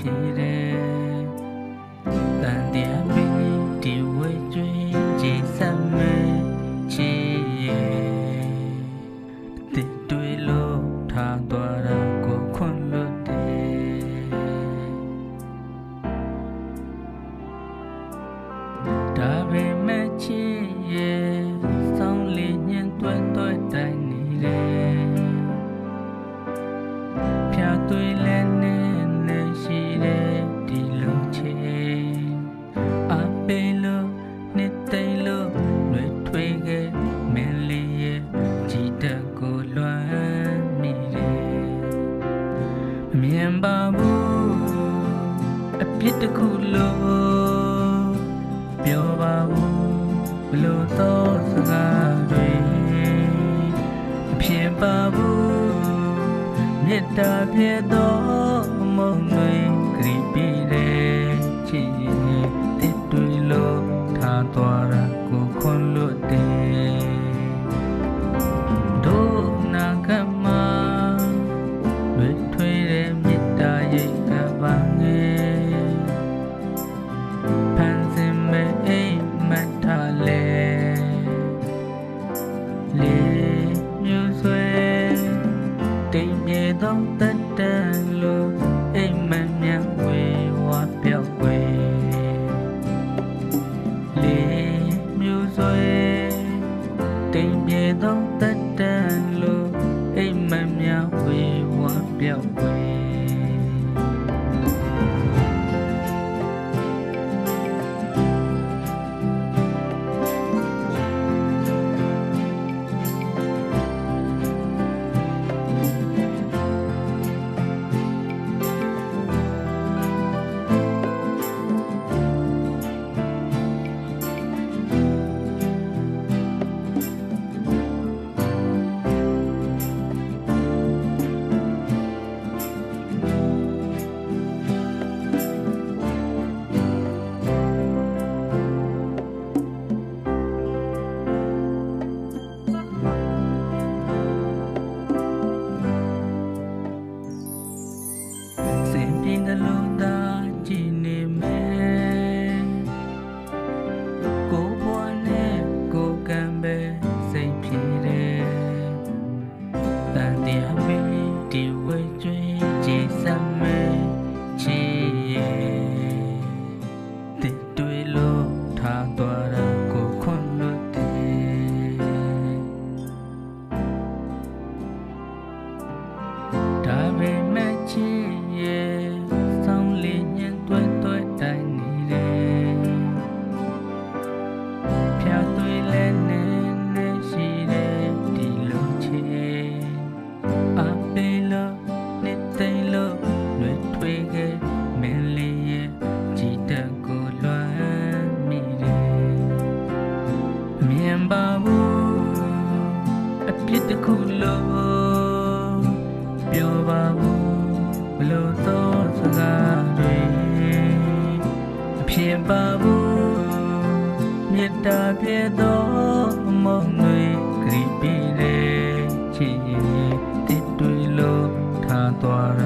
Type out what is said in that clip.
ဖြစ်တယ်တန်တရားမီဒီဝဲကျွေးကြည်စမ်းမဲ့ချီရဲ့တစ်တွေးလို့ထားသွားတာကိုခွန်လို့တယ်ဒါပေမဲ့ချီရဲ့ဆောင်းလေးညင်တွဲတွဲတိုင်းနေတယ်ဖြာသွေးလဲနေရှိတယ်ဒီလိုချေအပေးလို့နှစ်သိမ့်လို့နှွေထွေးခဲ့မင်းလေးရဲ့ကြည်တက်ကိုလွှမ်းမိတယ်မမြင်ပါဘူးအပြစ်တစ်ခုလို့ပြောပါဘူးဘလို့တော့စကားတွေမဖြစ်ပါဘူးမေတ္တာပြေတော့မုံတွေကြည်ပြီးတယ်ချစ်ရင်တစ်တွေလို့ထားသွားတာကိုခွန်လို့တယ်တို့နာကမဝိထွေးတဲ့မေတ္တာရဲ့ကဘာငယ်ဖန်ဆင်းမဲ့အိမ်မက်ထားလေလေမျိုးဆွဲတိမ်ပြေသောတတ်တန်လို့အိမ်မက်မြဝေဝါပြောက်ွယ်လေမျိုးဆွဲတိမ်ပြေသောတတ်တန်လို့အိမ်မက်မြဝေဝါပြောက်ွယ်နှလုံးသားကြည်နေမယ်ကိုဘွားနဲ့ကိုကံပဲစိတ်ဖြစ်တယ်တန်တရားမီဒီဝဲကျွေးကြည်စမ်းမဲ့ချီရဲ့တစ်တွေးလို့ထားသွားတာကိုခွန်လို့တယ်ဒါပေမဲ့ချီရဲ့မြင်ပါဘူးအပြစ်တစ်ခုလို့ပြောပါဘူးဘလို့တော့စကားတွေမဖြစ်ပါဘူးမေတ္တာပြေတော့မုံတွေကြည်ပြီးလေချစ်ရင်တစ်တွေလို့ထားသွားတာ